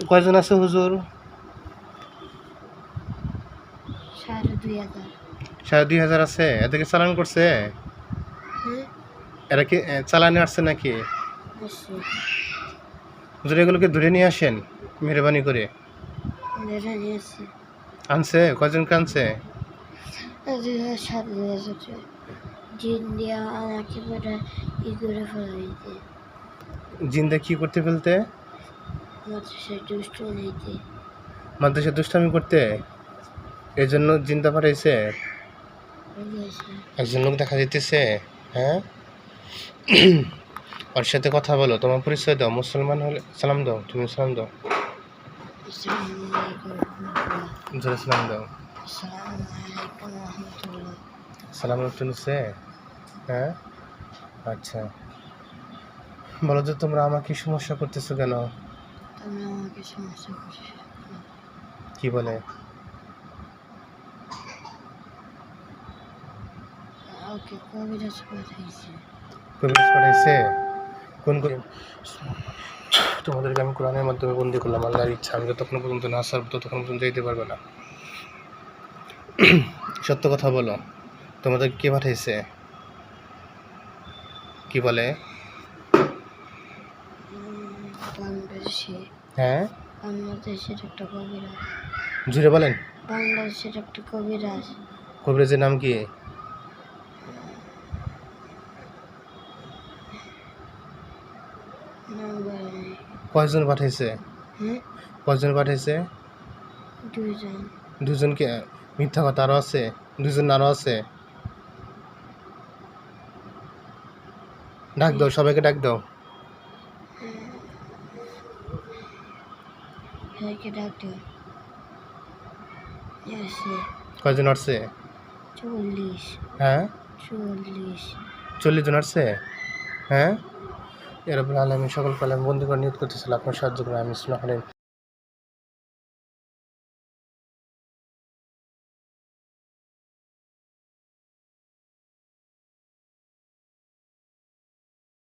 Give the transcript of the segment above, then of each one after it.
কয়জন আছে হুজুর? 2500। 2500 আছে। এদেরকে চালান করছে? হ্যাঁ, এরা কি চালানে আসছে নাকি? আসছে। হুজুর এগুলোকে ধরে নিয়ে আসেন মেহরবানি করে। ধরে নিয়েছে। আনছে? কয়জনকে আনছে? 2007 জিন দিয়া আমাকে পুরো করে ফেলাইতে, জিন্দা কি করতে ফেলতে? মাদ্রাসায় দুষ্ট নিতে। মাদ্রাসায় দুষ্টামি করতে? এই জন্য জিন্দা পাঠাইছে? একজন লোক দেখা যাইতেছে। হ্যাঁ, ওর সাথে কথা বলো, তোমার পরিচয় দাও। মুসলমান হলে সালাম দাও, তুমি সালাম দাও, জোরে সালাম দাও। সালাম শুনছে? হ্যাঁ, আচ্ছা। বলো যে তোমরা আমাকে সমস্যা করতেছো কেন? তোমরা আমাকে সমস্যা করছো। কি বলে? ওকে কবিরাজ পাঠাইছে। কবিরাজ পাঠাইছে? কোন তোমাদেরকে আমি কোরআনের মাধ্যমে বন্দি করলাম। আল্লাহর ইচ্ছা, আমি যতক্ষণ পর্যন্ত না ছাড়ব ততক্ষণ পর্যন্ত যেতে পারবে না। সত্য কথা বলো, তোমাদের কে পাঠাইছে? কি বলে? বাংলাদেশে। হ্যাঁ, বাংলাদেশের একটা কবিরাজ। জুড়ে বলেন। বাংলাদেশের একটা কবিরাজ। কবিরাজের নাম কি? নাম বলে। কয়জন পাঠাইছে? হ্যাঁ, কয়জন পাঠাইছে? 2 জন। দুজনকে? মিথ্যা কথা, আরও আছে? দুজন আরও আছে? ডাক দাও, সবাইকে ডাক দাও। সবাইকে ডাক দাও। আছে কয়জন আসছে? 40। হ্যাঁ, 40। 40 জন আসছে। হ্যাঁ, ইয়া রাব্বুল আলামিন সকল কালাম বন্দি করে নিয়ত করতেছিল আপনার সাহায্য করে। আমি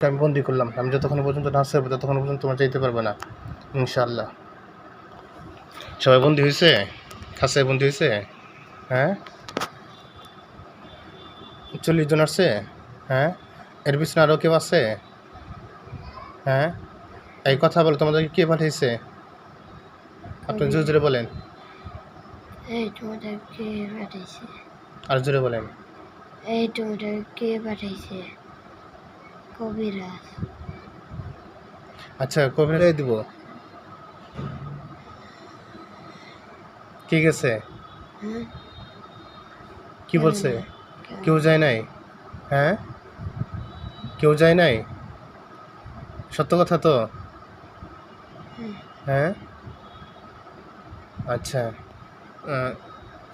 আমি বন্দি করলাম। আমি যতক্ষণ পর্যন্ত না ছাড়বো ততক্ষণ পর্যন্ত তোমরা যেতে পারবে না ইনশাআল্লাহ। সবাই বন্দি হয়েছে? খাসায় বন্দি হয়েছে? হ্যাঁ, 40 জন আসছে। হ্যাঁ, এর পিছনে আরও কেউ আছে? হ্যাঁ, এই কথা বলো, তোমাদেরকে কে পাঠিয়েছে? আপনি জোরে জোরে বলেন। এই তোমাদের কে পাঠাইছে? আর জোরে বলেন। এই তোমাদের কে পাঠাইছে? কবিরাজ। আচ্ছা, কবিরাজ দিব। ঠিক আছে, হ্যাঁ, কি বলছে? কেউ যায় নাই? হ্যাঁ, কেউ যায় নাই? সত্য কথা তো? হ্যাঁ, আচ্ছা।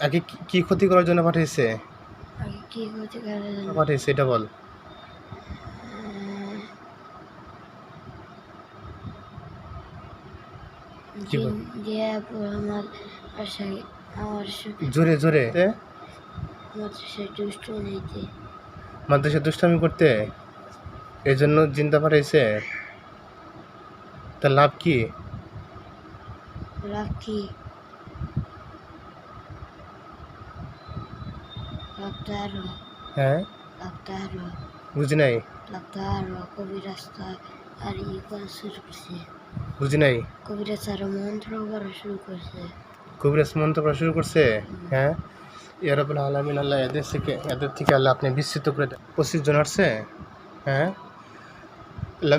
আগে কি ক্ষতি করার জন্য পাঠিয়েছে? আগে কি ক্ষতি করার জন্য পাঠিয়েছে এটা বল। কি বল? আমার বাসায় আমার জোরে জোরে। মাদ্রাসায় দুষ্ট নিতে। মাদ্রাসায় দুষ্টামি করতে? এই জন্য জিন্দা পাঠাইছে? তার লাভ কি? লাভ কি? লাভটা আরো। হ্যাঁ, লাভটা আরো। বুঝি নাই। লাভটা আরো কবিরাজটা আর ই করা শুরু করছে। বুঝি নাই। কবিরাজ আরো মন্ত্র করা শুরু করছে। কবিরাজ মন্ত্র করা শুরু করছে? হ্যাঁ, ইয়া রাব্বুল আলামিন আল্লাহ এদের থেকে আল্লাহ আপনি বিস্তৃত করে দেন। 25 জন আসছে। হ্যাঁ, আল্লাহ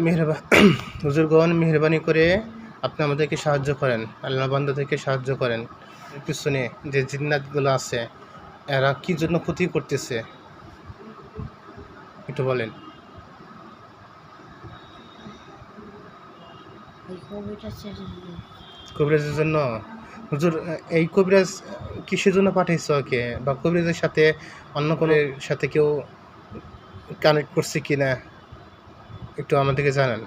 হুজুরগণ মেহরবানি করে আপনি আমাদেরকে সাহায্য করেন। আল্লাহ বান্দা থেকে সাহায্য করেন। পিছনে যে জিন্নাতগুলো আছে এরা কি জন্য ক্ষতি করতেছে একটু বলেন। কবিরাজের জন্য? হুজুর, এই কবিরাজ কিসের জন্য পাঠাইছে ওকে? বা কবিরাজের সাথে অন্য কোনো সাথে কেউ কানেক্ট করছে কি না একটু আমাদেরকে জানান।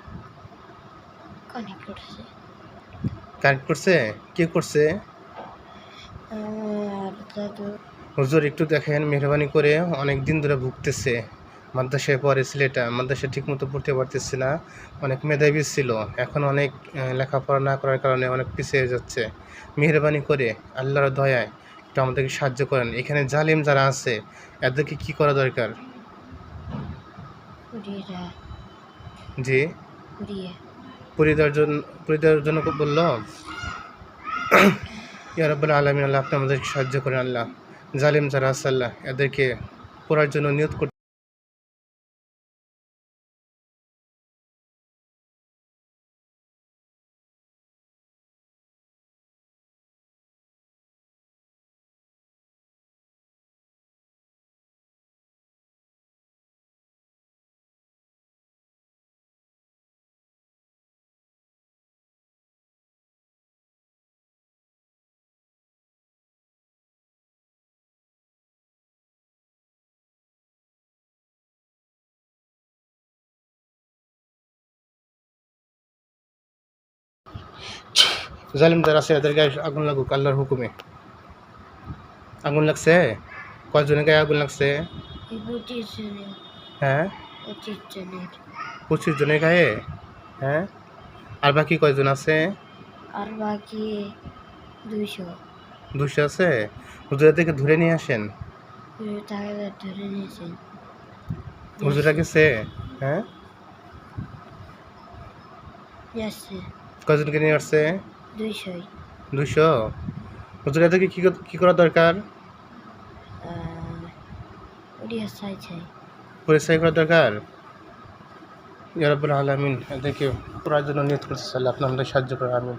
কানেক্ট করছে? কে করছে? দাদু। হুজুর একটু দেখেন মেহরবানি করে, অনেক দিন ধরে ভুগতেছে, মাদ্রাসায় পড়ে ছেলেটা, মাদ্রাসায় ঠিকমতো পড়তে পারতেছে না, অনেক মেধাবী ছিল, এখন অনেক লেখাপড়া না করার কারণে অনেক পিছিয়ে যাচ্ছে। মেহেরবানি করে আল্লাহর দয়ায় একটু আমাদেরকে সাহায্য করেন। এখানে জালিম যারা আছে এদেরকে কি করা দরকার? পুরিরা জি, পুরিয়ে পুড়িয়ে দেওয়ার জন্য বললো। ইয়া রাব্বুল আলামিন, আল্লাহ আপনি আমাদেরকে সাহায্য করেন। আল্লাহ জালিম যারা আছে আল্লাহ এদেরকে পড়ার জন্য নিয়ত করতে। জালিম যারা আছে এদের গায়ে আগুন লাগুক আল্লাহর হুকুমে। আগুন লাগছে? কয়জনের গায়ে আগুন লাগছে? এই 25 জনের হ্যাঁ, 25 জনের 25 জনের গায়ে। হ্যাঁ, আর বাকি কয়জন আছে? আর বাকি 200 200 আছে। হুজুরা থেকে ধরে নিয়ে আসেন। তাকে ধরে নিয়েছেন। হুজুরা গেছে? হ্যাঁ, যাচ্ছে কয়জনকে নিয়ে আসছে? 200 200। হুজুরা থেকে কি করা দরকার? ওড়িয়া চাইছে পরিচয় করা দরকার। ইয়া রাব্বুল আলামিন, এদেরকে পড়ার জন্য নিয়ত করছে আল্লাহ আপনি আমাদের সাহায্য করেন। আমিন।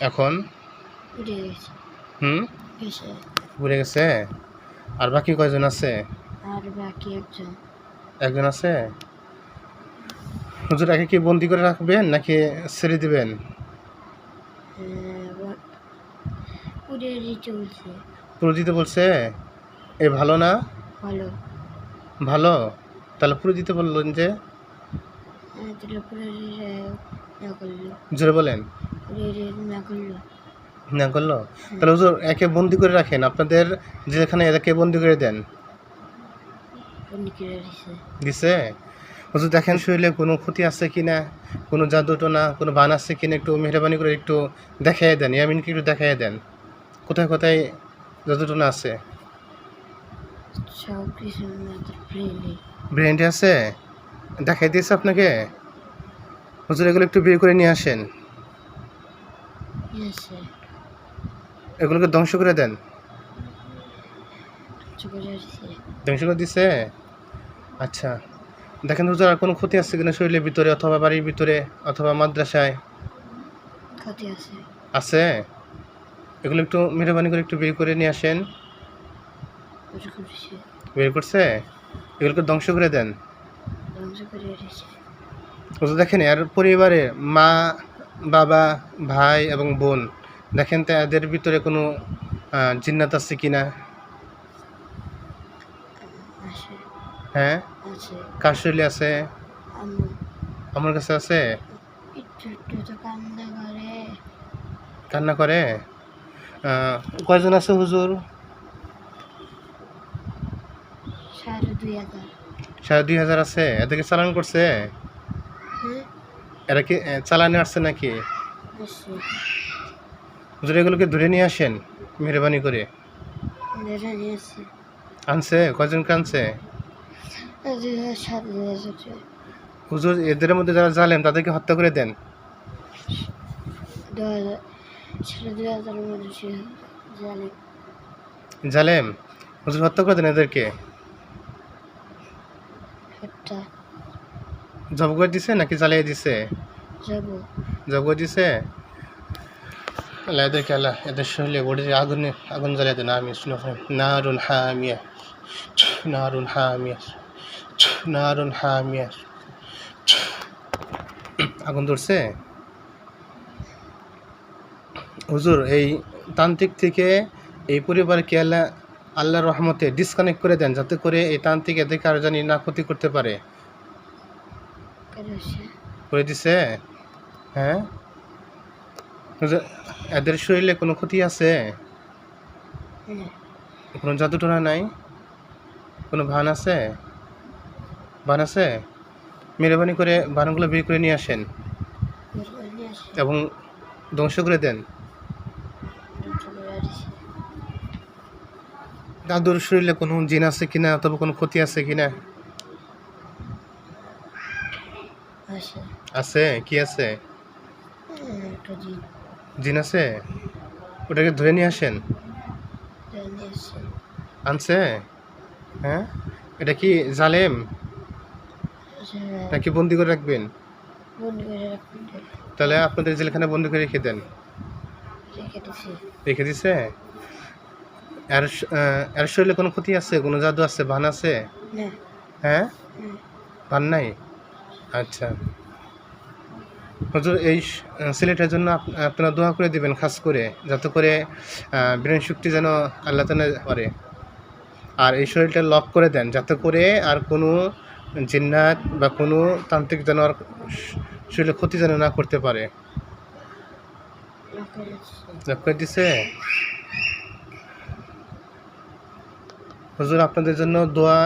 এখন উড়ে গেছে গেছে ঘুরে গেছে। আর বাকি কয়জন আছে? আর বাকি একজন আছে। হুজুর একে কি বন্দি করে রাখবেন নাকি ছেড়ে দিবেন? উড়ে চলছে। পুরো দিতে বলছে। এ ভালো না? ভালো ভালো, তাহলে পুরো দিতে বললেন যে? তাহলে পুরো না করলো জোরে বলেন। না করলো না করলো? তাহলে হুজুর একে বন্দি করে রাখেন, আপনাদের যেখানে এদেরকে বন্দি করে দেন। দিছে? হুজুর দেখেন শরীরে কোনো ক্ষতি আছে কিনা, কোনো জাদুটোনা, কোনো বান আছে কিনা, একটু মেহরবানি করে একটু দেখাই দেন। ইয়ামিনকে একটু দেখাই দেন কোথায় কোথায় জাদুটোনা আছে। সব কিছু ব্রেন্ডে আছে? দেখাই দিয়েছে আপনাকে? হুজুর এগুলো একটু বের করে নিয়ে আসেন, এগুলোকে ধ্বংস করে দেন। ধ্বংস করে দিছে? আচ্ছা, দেখেন হুজুর আর কোনো ক্ষতি আছে কিনা শরীরের ভিতরে, অথবা বাড়ির ভিতরে, অথবা মাদ্রাসায় ক্ষতি আছে? আছে। এগুলো একটু মেহরবানি করে একটু বের করে নিয়ে আসেন। বের করছে? এগুলোকে ধ্বংস করে দেন। হুজুর দেখেন এর পরিবারে মা, বাবা, ভাই এবং বোন, দেখেন তো এদের ভিতরে কোনো জিন্নাত আছে কিনা। হ্যাঁ, কার শরীরে আছে? আমার কাছে আছে। কান্না করে? কয়জন আছে হুজুর? 25,000 আছে। এদেরকে চালান করছে? এরা কি চালানে আসছে নাকি? হুজুর এগুলোকে ধরে নিয়ে আসেন মেহরবানি করে। আনছে? কয়জনকে আনছে? হুজুর এদের মধ্যে যারা জালেম তাদেরকে হত্যা করে দেন। 2,000 মানুষ জালেম। জালেম, হুজুর হত্যা করে দেন এদেরকে। একটা জব করে দিছে নাকি জ্বালিয়ে দিছে? যাব জব করে দিছে। আল্লাহ এদেরকে, আল্লাহ এদের শরীরে বডিতে আগুন জ্বালিয়ে দেন। আমি শুনে নারুন হামিয়া, নারুন হামিয়া, নারুন হামিয়া। আগুন ধরছে। হুজুর এই তান্ত্রিক থেকে এই পরিবারকে আল্লাহর রহমতে ডিসকানেক্ট করে দেন, যাতে করে এই তান্ত্রিক এদেরকে আর জানি না ক্ষতি করতে পারে। করেছে করে দিছে। হ্যাঁ হুজুর, এদের শরীরে কোনো ক্ষতি আছে? না কোনো জাদুটোনা নাই? কোনো ভান আছে? ভান আছে? মেহরবানি করে ভানগুলো বের করে নিয়ে আসেন বের করে নিয়ে আসে এবং ধ্বংস করে দেন। ধ্বংস করে আসছে দাদুর শরীরে কোনো জিন আছে কিনা, অথবা কোনো ক্ষতি আছে কিনা? আসে আছে। কি আছে? একটা জিন জিন আছে। ওটাকে ধরে নিয়ে আসেন। ধরে নিয়ে আসছে আনছে। হ্যাঁ, এটা কি জালেম নাকি বন্দি করে রাখবেন? বন্দি করে রাখবেন তাহলে আপনাদের জেলখানে বন্দি করে রেখে দেন। রেখে দিছে রেখে দিছে। এর শরীরে কোনো ক্ষতি আছে, কোনো জাদু আছে, ভান আছে? না হ্যাঁ, হুম, ভান নাই। আচ্ছা হুজুর, এই ছেলেটার জন্য আপনারা দোয়া করে দিবেন, খাস করে যাতে করে ব্রেন শক্তি যেন আল্লাহ তাআলা করে। আর এই শরীরটা লক করে দেন, যাতে করে আর কোনো জিন্নাত বা কোনো তান্ত্রিক যেন আর শরীরে ক্ষতি যেন না করতে পারে। না করেছে লক করে দিছে। হুজুর আপনাদের জন্য দোয়া